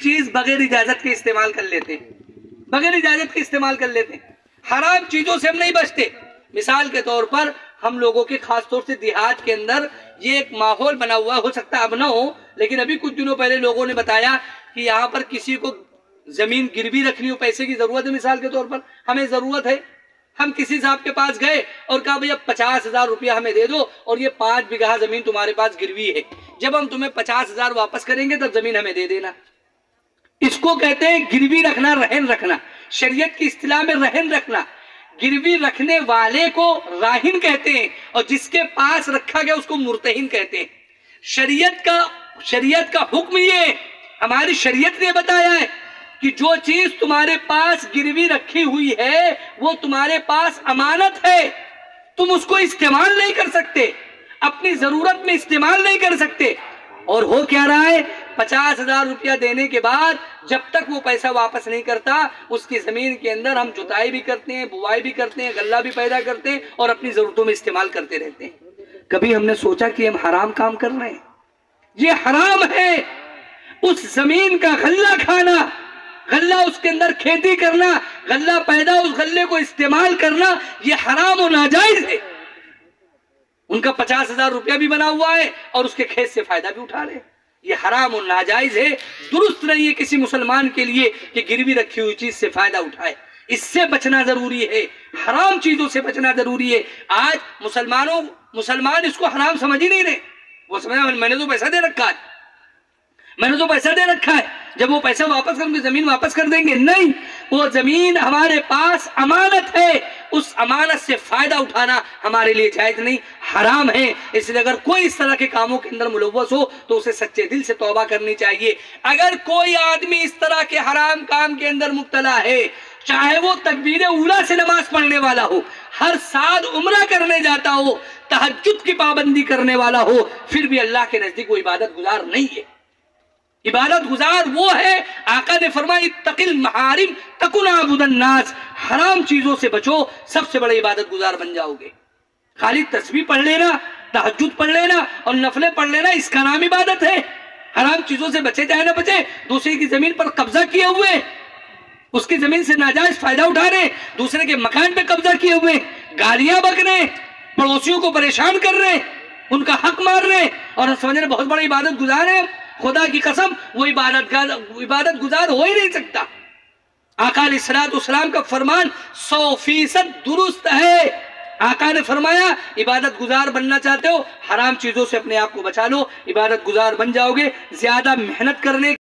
چیز بغیر اجازت کے استعمال کر لیتے ہیں، بغیر اجازت کے استعمال کر لیتے ہیں، حرام چیزوں سے ہم نہیں بچتے۔ مثال کے طور پر ہم لوگوں کے خاص طور سے دیہات کے اندر یہ ایک ماحول بنا ہوا، ہو سکتا اب نہ ہو، لیکن ابھی کچھ دنوں پہلے لوگوں نے بتایا کہ یہاں پر کسی کو زمین گروی رکھنی ہو، پیسے کی ضرورت ہے، مثال کے طور پر ہمیں ضرورت ہے، ہم کسی صاحب کے پاس گئے اور کہا بھئی اب 50,000 روپیہ ہمیں دے دو اور یہ 5 بیگھہ زمین تمہارے پاس گروی ہے، جب ہم تمہیں 50,000 واپس کریں گے تب زمین ہمیں دے دینا۔ اس کو کہتے ہیں گروی رکھنا، رہن رکھنا، شریعت کی اصطلاح میں رہن رکھنا۔ گروی رکھنے والے کو راہن کہتے ہیں اور جس کے پاس رکھا گیا اس کو مرتہن کہتے ہیں۔ شریعت کا حکم یہ ہے، ہماری شریعت نے بتایا ہے کہ جو چیز تمہارے پاس گروی رکھی ہوئی ہے وہ تمہارے پاس امانت ہے، تم اس کو استعمال نہیں کر سکتے، اپنی ضرورت میں استعمال نہیں کر سکتے۔ اور ہو کیا رہا ہے، 50,000 روپیہ دینے کے بعد جب تک وہ پیسہ واپس نہیں کرتا اس کی زمین کے اندر ہم جتائی بھی کرتے ہیں، بوائی بھی کرتے ہیں، غلہ بھی پیدا کرتے ہیں اور اپنی ضرورتوں میں استعمال کرتے رہتے ہیں۔ کبھی ہم نے سوچا کہ ہم حرام کام کر رہے ہیں؟ یہ حرام ہے، اس زمین کا غلہ کھانا، غلہ اس کے اندر کھیتی کرنا، غلہ پیدا اس غلے کو استعمال کرنا، یہ حرام و ناجائز ہے۔ ان کا 50,000 روپیہ بھی بنا ہوا ہے اور اس کے کھیت سے فائدہ بھی اٹھا رہے ہیں، یہ حرام و ناجائز ہے۔ درست نہیں ہے کسی مسلمان کے لیے کہ گروی رکھی ہوئی چیز سے فائدہ اٹھائے، اس سے بچنا ضروری ہے، حرام چیزوں سے بچنا ضروری ہے۔ آج مسلمان اس کو حرام سمجھ ہی نہیں رہے، وہ سمجھا میں نے تو پیسہ دے رکھا ہے، میں نے تو پیسہ دے رکھا ہے، جب وہ پیسہ واپس کریں گے زمین واپس کر دیں گے۔ نہیں، وہ زمین ہمارے پاس امانت ہے، اس امانت سے فائدہ اٹھانا ہمارے لیے جائز نہیں، حرام ہے۔ اس لیے اگر کوئی اس طرح کے کاموں کے اندر ملوث ہو تو اسے سچے دل سے توبہ کرنی چاہیے۔ اگر کوئی آدمی اس طرح کے حرام کام کے اندر مبتلا ہے، چاہے وہ تکبیر اولیٰ سے نماز پڑھنے والا ہو، ہر سال عمرہ کرنے جاتا ہو، تہجد کی پابندی کرنے والا ہو، پھر بھی اللہ کے نزدیک وہ عبادت گزار نہیں ہے۔ عبادت گزار وہ ہے، آقا نے فرمایا اتق المحارم تکن عبد الناس، حرام چیزوں سے بچو، سب سے بڑے عبادت گزار بن جاؤ گے۔ خالی تسبیح پڑھ لینا، تہجد پڑھ لینا اور نفلیں پڑھ لینا اس کا نام عبادت ہے؟ حرام چیزوں سے بچے چاہے نہ بچے، دوسرے کی زمین پر قبضہ کیے ہوئے، اس کی زمین سے ناجائز فائدہ اٹھا رہے، دوسرے کے مکان پہ قبضہ کیے ہوئے، گالیاں بک رہے، پڑوسیوں کو پریشان کر رہے، ان کا حق مار رہے اور سمجھ رہے بہت بڑے عبادت گزار ہیں۔ خدا کی قسم وہ عبادت گزار ہو ہی نہیں سکتا۔ آقا علیہ السلام کا فرمان 100% درست ہے۔ آقا نے فرمایا عبادت گزار بننا چاہتے ہو، حرام چیزوں سے اپنے آپ کو بچا لو، عبادت گزار بن جاؤ گے۔ زیادہ محنت کرنے